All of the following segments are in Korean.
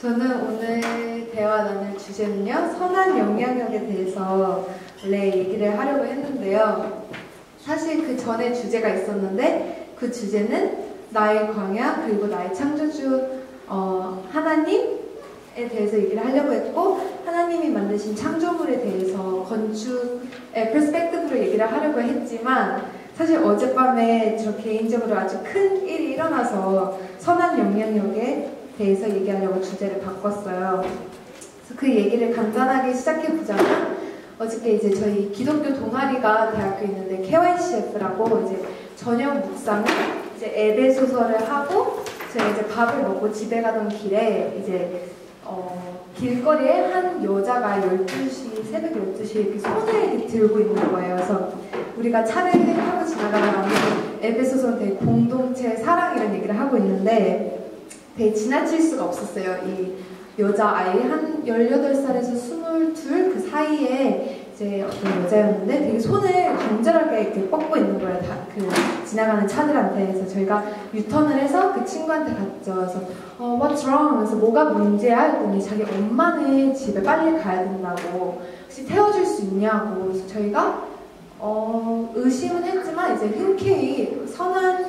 저는 오늘 대화 나눌 주제는요, 선한 영향력에 대해서 원래 얘기를 하려고 했는데요. 사실 그 전에 주제가 있었는데 그 주제는 나의 광야 그리고 나의 창조주 하나님에 대해서 얘기를 하려고 했고, 하나님이 만드신 창조물에 대해서 건축의 퍼스펙티브로 얘기를 하려고 했지만, 사실 어젯밤에 저 개인적으로 아주 큰 일이 일어나서 선한 영향력에 대해서 얘기하려고 주제를 바꿨어요. 그래서 그 얘기를 간단하게 시작해보자면, 어저께 이제 저희 기독교 동아리가 대학교에 있는데 KYCF라고 이제 저녁 묵상을 이제 에베소서를 하고 제가 이제 밥을 먹고 집에 가던 길에 이제 길거리에 한 여자가 12시, 새벽 12시에 이렇게 손을 이렇게 들고 있는 거예요. 그래서 우리가 차를 타고 지나가다가 에베소서는 되게 공동체 사랑 이런 얘기를 하고 있는데 되게 지나칠 수가 없었어요. 이 여자아이 한 18살에서 22 그 사이에 이제 어떤 여자였는데 되게 손을 간절하게 이렇게 뻗고 있는 거예요. 다 그 지나가는 차들한테. 그래서 저희가 유턴을 해서 그 친구한테 갔죠. 그래서 What's wrong? 그래서 뭐가 문제야? 했더니 자기 엄마는 집에 빨리 가야 된다고, 혹시 태워줄 수 있냐고. 그래서 저희가 의심은 했지만 이제 흔쾌히 선한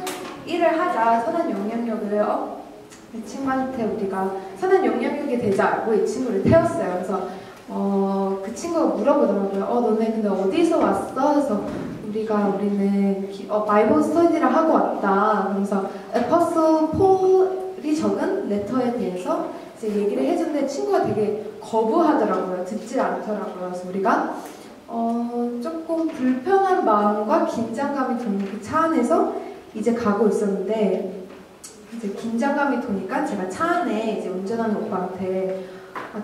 일을 하자, 선한 영향력을 이 친구한테 우리가 선한 영향력이 되지 않고 이 친구를 태웠어요. 그래서 그 친구가 물어보더라고요. 너네 근데 어디서 왔어? 그래서 우리는 바이블 스터디를 하고 왔다. 그래서 에퍼스 폴이 적은 레터에 대해서 이제 얘기를 해줬는데 친구가 되게 거부하더라고요. 듣질 않더라고요. 그래서 우리가 조금 불편한 마음과 긴장감이 드는 그 차 안에서 이제 가고 있었는데, 이제 긴장감이 도니까 제가 차 안에 이제 운전하는 오빠한테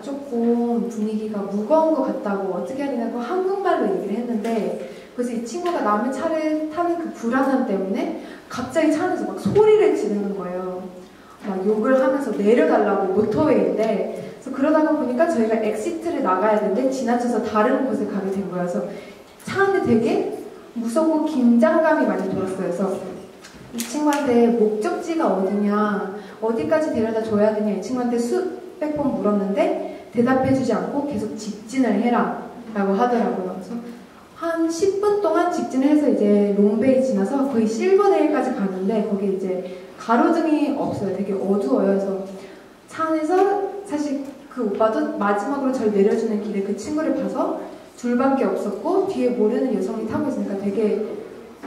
조금 분위기가 무거운 것 같다고 어떻게 해야 되냐고 한국말로 얘기를 했는데, 그래서 이 친구가 남의 차를 타는 그 불안함 때문에 갑자기 차 안에서 막 소리를 지르는 거예요. 막 욕을 하면서 내려달라고, 모터웨이인데. 그래서 그러다가 보니까 저희가 엑시트를 나가야 되는데 지나쳐서 다른 곳에 가게 된 거예요. 그래서 차 안에 되게 무섭고 긴장감이 많이 들었어요. 그래서 이 친구한테 목적지가 어디냐, 어디까지 데려다 줘야 되냐 이 친구한테 수백 번 물었는데 대답해주지 않고 계속 직진을 해라 라고 하더라고요. 그래서 한 10분 동안 직진을 해서 이제 롱베이 지나서 거의 실버데일까지 가는데 거기 이제 가로등이 없어요. 되게 어두워요. 그래서 차 안에서 사실 그 오빠도 마지막으로 저를 내려주는 길에 그 친구를 봐서 둘밖에 없었고 뒤에 모르는 여성이 타고 있으니까 되게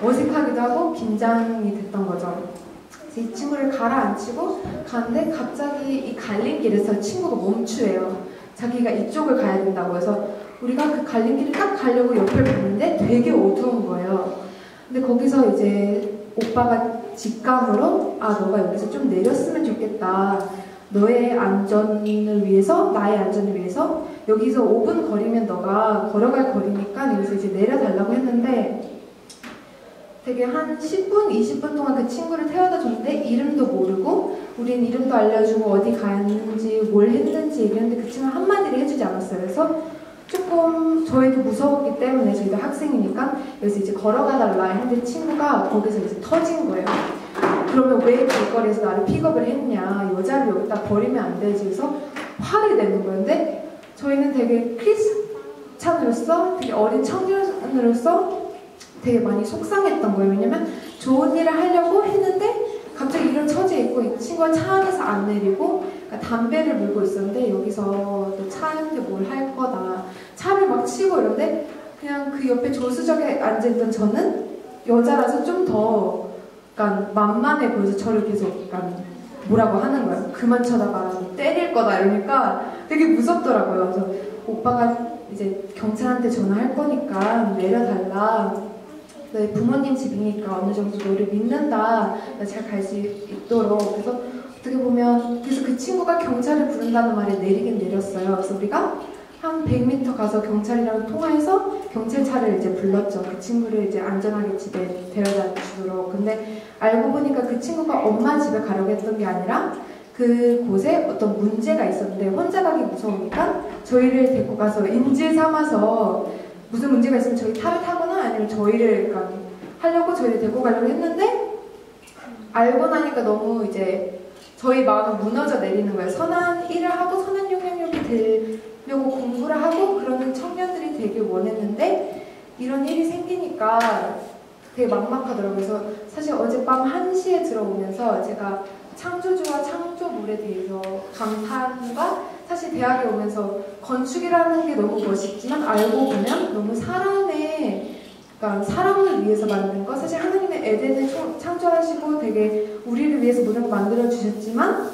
어색하기도 하고 긴장이 됐던 거죠. 그래서 이 친구를 가라앉히고 가는데 갑자기 이 갈림길에서 친구가 멈추래요. 자기가 이쪽을 가야 된다고 해서 우리가 그 갈림길을 딱 가려고 옆을 봤는데 되게 어두운 거예요. 근데 거기서 이제 오빠가 직감으로 너가 여기서 좀 내렸으면 좋겠다. 너의 안전을 위해서, 나의 안전을 위해서 여기서 5분 거리면 너가 걸어갈 거리니까 여기서 이제 내려달라고 했는데, 되게 한 10분, 20분 동안 그 친구를 태워다 줬는데 이름도 모르고 우린 이름도 알려주고 어디 갔는지 뭘 했는지 얘기했는데 그 친구가 한마디를 해주지 않았어요. 그래서 조금 저희도 무서웠기 때문에, 저희도 학생이니까 여기서 이제 걸어가달라 했는데 친구가 거기서 이제 터진 거예요. 그러면 왜 길거리에서 나를 픽업을 했냐, 여자를 여기다 버리면 안 되지. 그래서 화를 내는 거예요. 근데 저희는 되게 크리스찬으로서, 되게 어린 청년으로서 되게 많이 속상했던 거예요. 왜냐면 좋은 일을 하려고 했는데 갑자기 이런 처지에 있고 이 친구가 차 안에서 안 내리고 그러니까 담배를 물고 있었는데 여기서 너 차한테 뭘 할 거다, 차를 막 치고 이러는데 그냥 그 옆에 조수석에 앉아있던 저는 여자라서 좀 더 약간 만만해 보여서 저를 계속 약간 뭐라고 하는 거예요. 그만 쳐다봐, 때릴 거다 이러니까 되게 무섭더라고요. 그래서 오빠가 이제 경찰한테 전화할 거니까 내려달라, 너희 부모님 집이니까 어느 정도 너를 믿는다, 잘 갈 수 있도록. 그래서 어떻게 보면 그래서 그 친구가 경찰을 부른다는 말에 내리긴 내렸어요. 그래서 우리가 한 100m 가서 경찰이랑 통화해서 경찰차를 이제 불렀죠. 그 친구를 이제 안전하게 집에 데려다 주도록. 근데 알고 보니까 그 친구가 엄마 집에 가려고 했던 게 아니라 그곳에 어떤 문제가 있었는데 혼자 가기 무서우니까 저희를 데리고 가서 인질 삼아서 무슨 문제가 있으면 저희 차를 타거나 아니면 저희를 그러니까 하려고 저희를 데리고 가려고 했는데, 알고 나니까 너무 이제 저희 마음은 무너져 내리는 거예요. 선한 일을 하고 되려고 공부를 하고 그러는 청년들이 되길 원했는데 이런 일이 생기니까 되게 막막하더라고요. 그래서 사실 어젯밤 1시에 들어오면서 제가 창조주와 창조물에 대해서 감탄과 사실 대학에 오면서 건축이라는 게 너무 멋있지만 알고 보면 너무 그러니까 사람을 위해서 만든 거, 사실 하나님의 에덴을 창조하시고 되게 우리를 위해서 모든 걸 만들어 주셨지만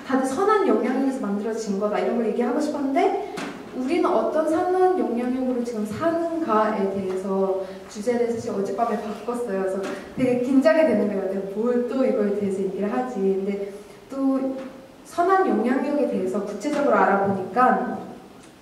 다들 선한 영향력에서 만들어진 거다 이런 걸 얘기하고 싶었는데 우리는 어떤 선한 영향력으로 지금 사는가에 대해서 주제를 사실 어젯밤에 바꿨어요. 그래서 되게 긴장이 되는 거예요. 내가 뭘 또 이거에 대해서 얘기를 하지. 근데 또 선한 영향력에 대해서 구체적으로 알아보니까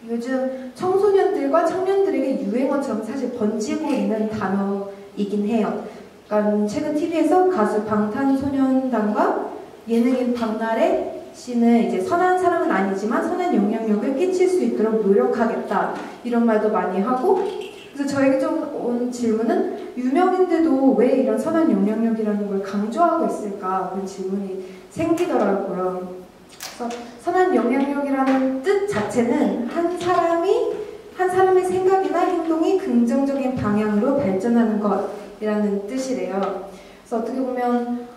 요즘 청소년들과 청년들에게 유행어처럼 사실 번지고 있는 단어이긴 해요. 그러니까 최근 TV에서 가수 방탄소년단과 예능인 박나래 씨는 이제 선한 사람은 아니지만 선한 영향력을 끼칠 수 있도록 노력하겠다 이런 말도 많이 하고, 그래서 저에게 좀 온 질문은 유명인들도 왜 이런 선한 영향력이라는 걸 강조하고 있을까 그런 질문이 생기더라고요. 그래서 선한 영향력이라는 뜻 자체는 한 사람의 생각이나 행동이 긍정적인 방향으로 발전하는 것이라는 뜻이래요. 그래서 어떻게 보면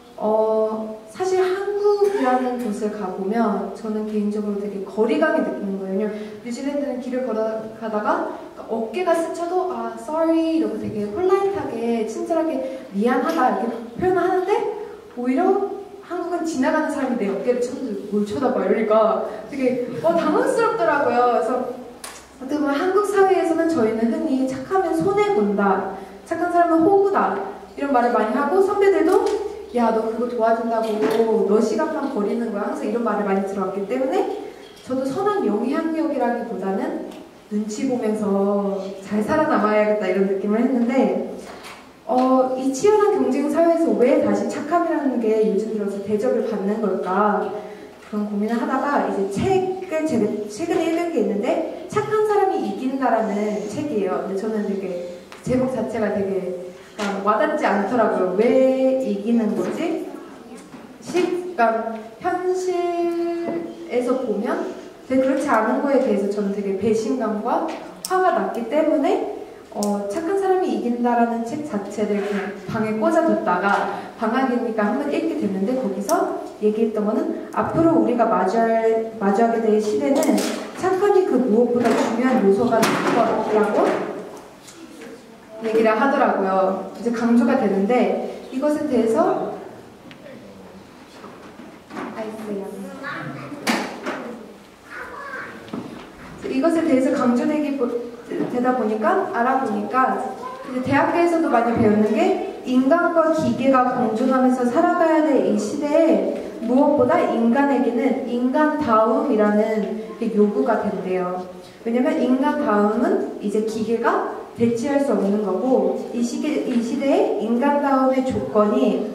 사실 한국이라는 곳을 가보면 저는 개인적으로 되게 거리감이 느끼는 거예요. 왜냐면 뉴질랜드는 길을 걸어가다가 어깨가 스쳐도 sorry 이러고 되게 폴라이트하게 친절하게 미안하다 이렇게 표현을 하는데 오히려 한국은 지나가는 사람이 내 어깨를 쳐도 뭘 쳐다봐 이러니까 되게 당황스럽더라고요. 그래서 어떻게 보면 한국 사회에서는 저희는 흔히 착하면 손해본다, 착한 사람은 호구다 이런 말을 많이 하고 선배들도 야 너 그거 도와준다고 너 시간만 버리는 거야 항상 이런 말을 많이 들어왔기 때문에 저도 선한 영향력이라기보다는 눈치 보면서 잘 살아남아야겠다 이런 느낌을 했는데 이 치열한 경쟁 사회에서 왜 다시 착함이라는 게 요즘 들어서 대접을 받는 걸까 그런 고민을 하다가 이제 책을 제가 최근에 읽은 게 있는데 착한 사람이 이긴다라는 책이에요. 근데 저는 되게 제목 자체가 되게 와닿지 않더라고요. 왜 이기는 거지? 그러니까 현실에서 보면 되게 그렇지 않은 거에 대해서 저는 되게 배신감과 화가 났기 때문에 착한 사람이 이긴다라는 책 자체를 그냥 방에 꽂아뒀다가 방학이니까 한번 읽게 됐는데 거기서 얘기했던 거는 앞으로 우리가 마주하게 될 시대는 착함이 그 무엇보다 중요한 요소가 될 거라고 얘기를 하더라고요. 이제 강조가 되는데 이것에 대해서 이것에 대해서 되다 보니까 알아보니까 이제 대학교에서도 많이 배우는 게 인간과 기계가 공존하면서 살아가야 될 이 시대에 무엇보다 인간에게는 인간다움이라는 요구가 된대요. 왜냐면 인간다움은 이제 기계가 대체할 수 없는 거고 이 시대에 인간다움의 조건이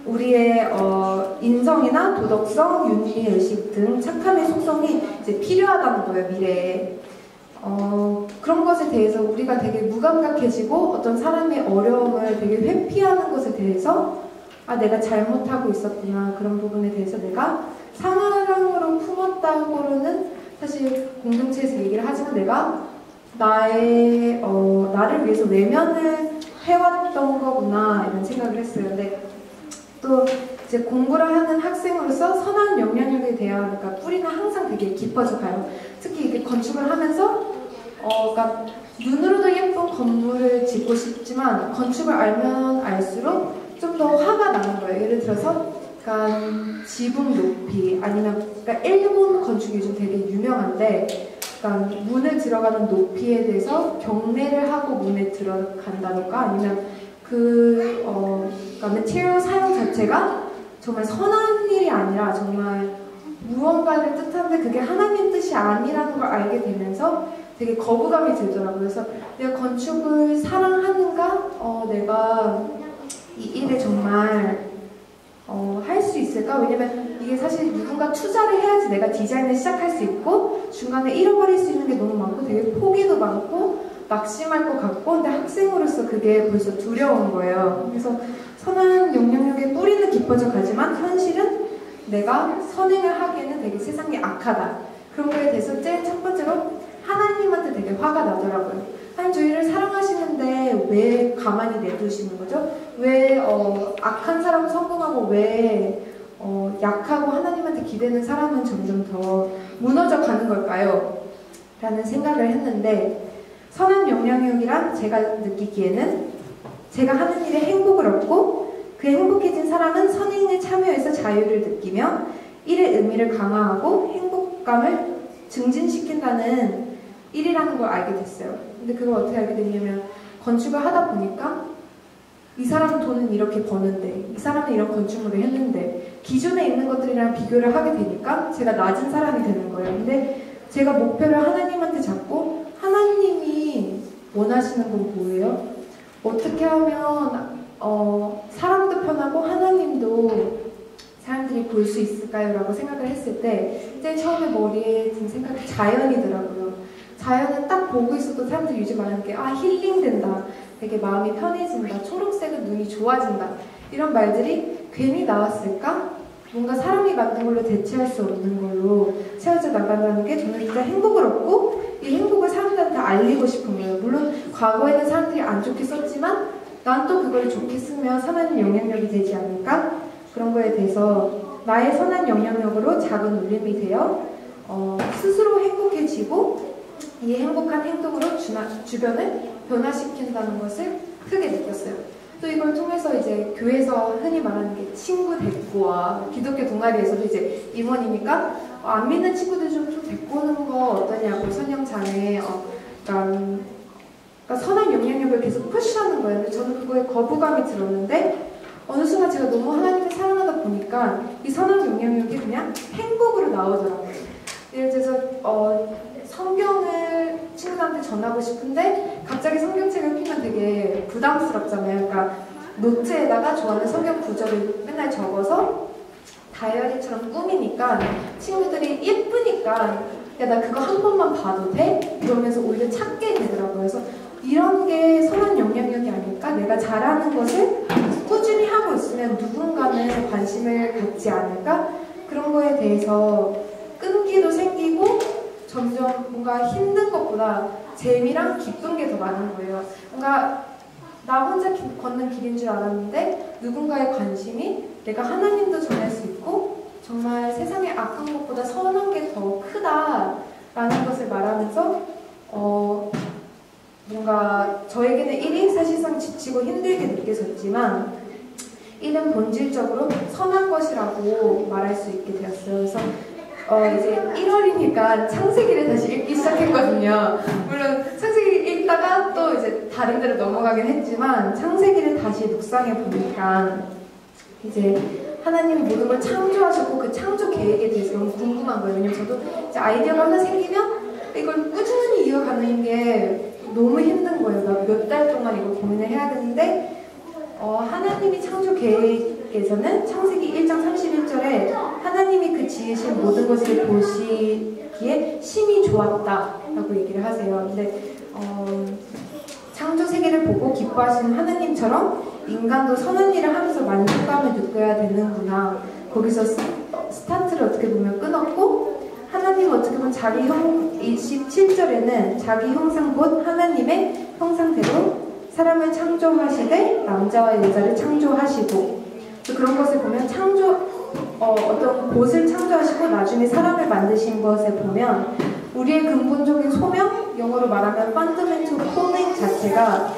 우리의 인성이나 도덕성, 윤리의식 등 착함의 속성이 이제 필요하다는 거예요, 미래에. 그런 것에 대해서 우리가 되게 무감각해지고 어떤 사람의 어려움을 되게 회피하는 것에 대해서 내가 잘못하고 있었구나 그런 부분에 대해서 내가 사랑으로 품었다고는 사실 공동체에서 얘기를 하지만 내가 나를 위해서 외면을 해왔던 거구나 이런 생각을 했어요. 근데 또 이제 공부를 하는 학생으로서 선한 영향력에 대한 그러니까 뿌리는 항상 되게 깊어져 가요. 특히 이렇게 건축을 하면서 그러니까 눈으로도 예쁜 건물을 짓고 싶지만 건축을 알면 알수록 좀 더 화가 나는 거예요. 예를 들어서 그러니까 지붕 높이 아니면 그러니까 일본 건축이 요즘 되게 유명한데 그러니까 문을 들어가는 높이에 대해서 경매를 하고 문에 들어간다던가 아니면 그러니까 material 사용 자체가 정말 선한 일이 아니라 정말 무언가를 뜻하는데 그게 하나님 뜻이 아니라는 걸 알게 되면서 되게 거부감이 들더라고요. 그래서 내가 건축을 사랑하는가? 내가 이 일을 정말 할 수 있을까? 왜냐면 이게 사실 누군가 투자를 해야지 내가 디자인을 시작할 수 있고 중간에 잃어버릴 수 있는 게 너무 많고 되게 포기도 많고 낙심할 것 같고 근데 학생으로서 그게 벌써 두려운 거예요. 그래서 선한 영향력의 뿌리는 깊어져 가지만 현실은 내가 선행을 하기에는 되게 세상이 악하다. 그런 거에 대해서 제일 첫 번째로 하나님한테 되게 화가 나더라고요. 하나님 저희를 사랑하시는데 왜 가만히 내두시는 거죠? 왜 악한 사람은 성공하고 왜 약하고 하나님한테 기대는 사람은 점점 더 무너져 가는 걸까요? 라는 생각을 했는데, 선한 영향력이란 제가 느끼기에는 제가 하는 일에 행복을 얻고 그 행복해진 사람은 선행에 참여해서 자유를 느끼며 일의 의미를 강화하고 행복감을 증진시킨다는 일이라는 걸 알게 됐어요. 근데 그걸 어떻게 알게 됐냐면, 건축을 하다 보니까 이 사람은 돈은 이렇게 버는데 이 사람은 이런 건축물을 했는데 기존에 있는 것들이랑 비교를 하게 되니까 제가 낮은 사람이 되는 거예요. 근데 제가 목표를 하나님한테 잡고 하나님이 원하시는 건 뭐예요? 어떻게 하면 사람도 편하고 하나님도 사람들이 볼 수 있을까요? 라고 생각을 했을 때 제일 처음에 머리에 든 생각이 자연이더라고요. 자연은 딱 보고 있어도 사람들이 요즘 말하는 게 힐링된다, 되게 마음이 편해진다, 초록색은 눈이 좋아진다, 이런 말들이 괜히 나왔을까? 뭔가 사람이 만든 걸로 대체할 수 없는 걸로 채워져 나간다는 게 저는 진짜 행복을 얻고 이 행복을 사람들한테 알리고 싶은 거예요. 물론 과거에는 사람들이 안 좋게 썼지만 난 또 그걸 좋게 쓰면 선한 영향력이 되지 않을까? 그런 거에 대해서 나의 선한 영향력으로 작은 울림이 되어 스스로 행복해지고 이 행복한 행동으로 주변을 변화시킨다는 것을 크게 느꼈어요. 또 이걸 통해서 이제 교회에서 흔히 말하는 게 친구 데리고와, 기독교 동아리에서도 이제 임원이니까 안 믿는 친구들 좀 데리고 오는 거 어떠냐고 선영장에 그러니까 선한 영향력을 계속 푸시하는 거예요. 근데 저는 그거에 거부감이 들었는데 어느 순간 제가 너무 하나님을 사랑하다 보니까 이 선한 영향력이 그냥 행복으로 나오더라고요. 예를 들어서 성경을 친구한테 전하고 싶은데 갑자기 성경책을 피면 되게 부담스럽잖아요. 그러니까 노트에다가 좋아하는 성경 구절을 맨날 적어서 다이어리처럼 꾸미니까 친구들이 예쁘니까 야, 나 그거 한 번만 봐도 돼? 이러면서 오히려 찾게 되더라고요. 그래서 이런 게 선한 영향력이 아닐까? 내가 잘하는 것을 꾸준히 하고 있으면 누군가는 관심을 갖지 않을까? 그런 거에 대해서 끈기도 생기고 점점 뭔가 힘든 것보다 재미랑 기쁜 게 더 많은 거예요. 뭔가 나 혼자 걷는 길인 줄 알았는데 누군가의 관심이 내가 하나님도 전할 수 있고 정말 세상에 악한 것보다 선한 게 더 크다라는 것을 말하면서 뭔가 저에게는 일이 사실상 지치고 힘들게 느껴졌지만 일은 본질적으로 선한 것이라고 말할 수 있게 되었어요. 그래서 이제 1월이니까 창세기를 다시 읽기 시작했거든요. 물론 창세기 읽다가 또 이제 다른 데로 넘어가긴 했지만 창세기를 다시 묵상해 보니까 이제 하나님이 모든 걸 창조하셨고 그 창조 계획에 대해서 너무 궁금한 거예요. 왜냐면 저도 이제 아이디어가 하나 생기면 이걸 꾸준히 이어가는 게 너무 힘든 거예요. 몇 달 동안 이거 고민을 해야 되는데 하나님이 창조 계획에서는 창세기 1장 31절에 하나님이 그 지으신 모든 것을 보시기에 심히 좋았다라고 얘기를 하세요. 근데 창조 세계를 보고 기뻐하시는 하나님처럼 인간도 선한 일을 하면서 만족감을 느껴야 되는구나. 거기서 스타트를 어떻게 보면 끊었고 하나님은 어떻게 보면 자기 27절에는 자기 형상 곧 하나님의 형상대로 사람을 창조하시되 남자와 여자를 창조하시고 그런 것을 보면 어떤 곳을 창조하시고 나중에 사람을 만드신 것에 보면 우리의 근본적인 소명, 영어로 말하면 fundamental calling 자체가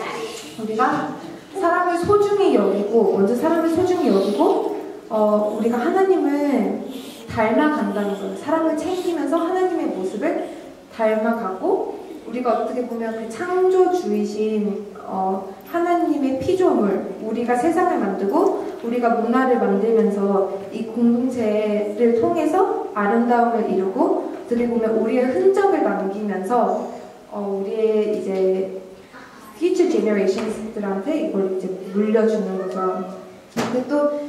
우리가 사람을 소중히 여기고 먼저 사람을 소중히 여기고 우리가 하나님을 닮아간다는 거예요. 사람을 챙기면서 하나님의 모습을 닮아가고 우리가 어떻게 보면 그 창조주이신 하나님의 피조물, 우리가 세상을 만들고 우리가 문화를 만들면서 이 공동체를 통해서 아름다움을 이루고 어떻게 보면 우리의 흔적을 남기면서 우리의 이제 future generations들한테 이걸 이제 물려주는 거죠. 근데 또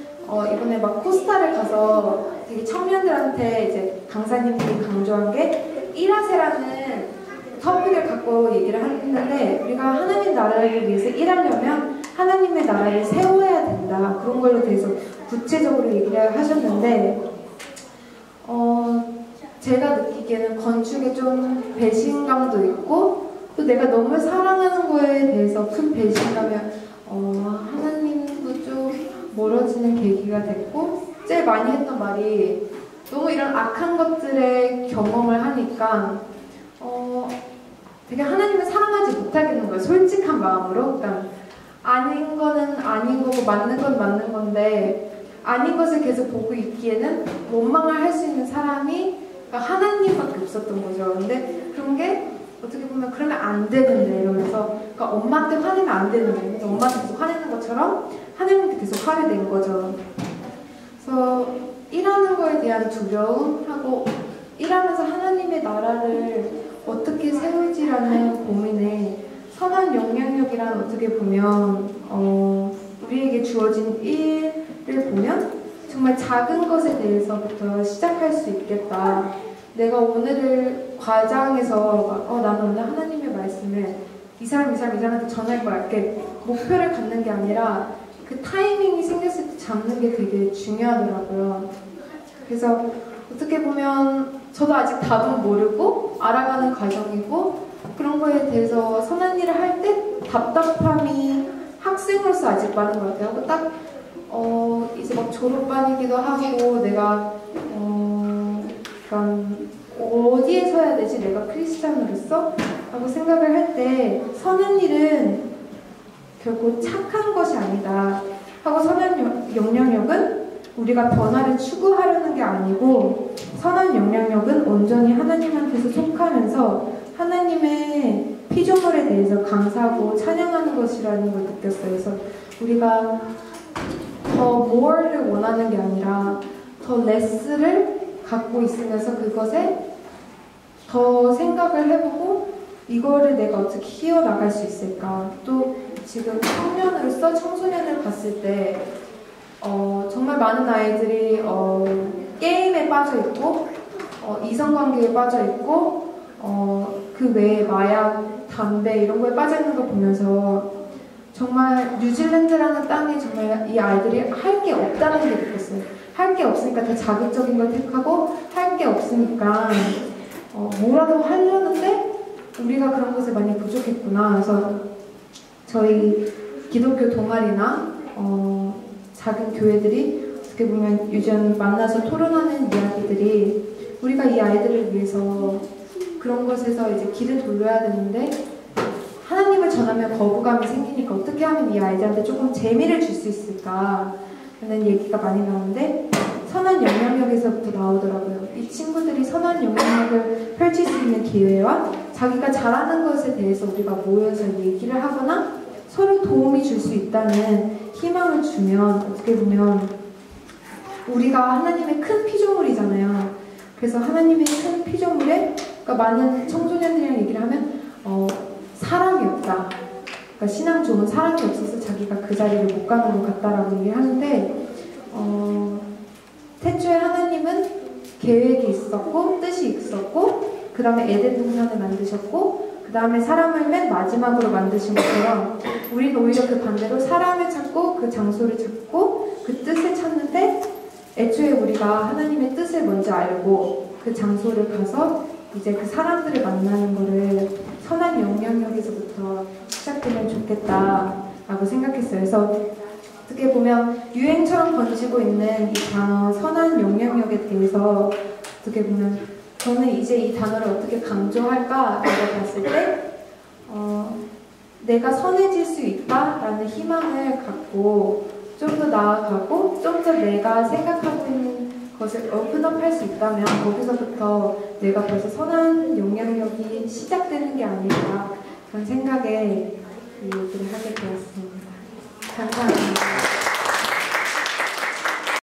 이번에 막 코스타를 가서 되게 청년들한테 이제 강사님들이 강조한 게 이라세라는 토픽을 갖고 얘기를 했는데 우리가 하나님 나라를 위해서 일하려면 하나님의 나라를 세워야 된다. 그런 걸로 대해서 구체적으로 얘기를 하셨는데 제가 느끼기에는 건축에 좀 배신감도 있고 또 내가 너무 사랑하는 거에 대해서 큰 배신감이 하나님도 좀 멀어지는 계기가 됐고 제일 많이 했던 말이 너무 이런 악한 것들의 경험을 하니까 되게 하나님을 사랑하지 못하겠는 거예요. 솔직한 마음으로. 그러니까 아닌 거는 아닌 거고 맞는 건 맞는 건데 아닌 것을 계속 보고 있기에는 원망을 할 수 있는 사람이 그러니까 하나님밖에 없었던 거죠. 근데 그런 게 어떻게 보면 그러면 안 되는데 이러면서 그러니까 엄마한테 화내면 안 되는데 그래서 엄마한테 계속 화내는 것처럼 하나님한테 계속 화를 낸 거죠. 그래서 일하는 거에 대한 두려움하고 일하면서 하나님의 나라를 어떻게 세울지라는 고민에 선한 영향력이란 어떻게 보면 우리에게 주어진 일을 보면 정말 작은 것에 대해서부터 시작할 수 있겠다. 내가 오늘을 과장해서 나는 오늘 하나님의 말씀을 이 사람한테 전할 거야 이렇게 목표를 갖는 게 아니라 그 타이밍이 생겼을 때 잡는 게 되게 중요하더라고요. 그래서 어떻게 보면 저도 아직 답은 모르고 알아가는 과정이고 그런 거에 대해서 선한 일을 할 때 답답함이 학생으로서 아직 많은 것 같아요. 딱 이제 막 졸업반이기도 하고 내가 약간 어디에 서야 되지 내가 크리스찬으로서? 라고 생각을 할 때 선한 일은 결코 착한 것이 아니다 하고 선한 영향력은 우리가 변화를 추구하려는 게 아니고 선한 영향력은 온전히 하나님한테서 속하면서 하나님의 피조물에 대해서 감사하고 찬양하는 것이라는 걸 느꼈어요. 그래서 우리가 더 more를 원하는 게 아니라 더 less를 갖고 있으면서 그것에 더 생각을 해보고 이거를 내가 어떻게 키워나갈 수 있을까. 또 지금 청년으로서 청소년을 봤을 때 정말 많은 아이들이 게임에 빠져있고 이성관계에 빠져있고 그 외에 마약, 담배 이런 거에 빠져있는 걸 보면서 정말 뉴질랜드라는 땅에 정말 이 아이들이 할 게 없다는 게 느꼈어요. 할 게 없으니까 더 자극적인 걸 택하고 할 게 없으니까 뭐라도 하려는데 우리가 그런 것에 많이 부족했구나. 그래서 저희 기독교 동아리나 작은 교회들이 어떻게 보면 요즘 만나서 토론하는 이야기들이 우리가 이 아이들을 위해서 그런 것에서 이제 길을 돌려야 되는데 하나님을 전하면 거부감이 생기니까 어떻게 하면 이 아이들한테 조금 재미를 줄 수 있을까 라는 얘기가 많이 나오는데 선한 영향력에서부터 나오더라고요. 이 친구들이 선한 영향력을 펼칠 수 있는 기회와 자기가 잘하는 것에 대해서 우리가 모여서 얘기를 하거나 서로 도움이 줄 수 있다는 희망을 주면 어떻게 보면 우리가 하나님의 큰 피조물이잖아요. 그래서 하나님의 큰 피조물에 그러니까 많은 청소년들이랑 얘기를 하면 사람이 없다. 그러니까 신앙 좋은 사람이 없어서 자기가 그 자리를 못 가는 것 같다라고 얘기를 하는데 태초에 하나님은 계획이 있었고 뜻이 있었고 그 다음에 에덴 동산을 만드셨고 그 다음에 사람을 맨 마지막으로 만드신 것처럼 우리는 오히려 그 반대로 사람을 찾고 그 장소를 찾고 그 뜻을 찾는데 애초에 우리가 하나님의 뜻을 먼저 알고 그 장소를 가서 이제 그 사람들을 만나는 거를 선한 영향력에서부터 시작되면 좋겠다라고 생각했어요. 그래서 어떻게 보면 유행처럼 번지고 있는 이 단어 선한 영향력에 대해서 어떻게 보면 저는 이제 이 단어를 어떻게 강조할까라고 봤을 때 내가 선해질 수 있다라는 희망을 갖고 좀 더 나아가고 좀 더 내가 생각하고 있는 것을 오픈업 할 수 있다면 거기서부터 내가 벌써 선한 영향력이 시작되는 게 아닐까 그런 생각에 이 얘기를 하게 되었습니다. 감사합니다.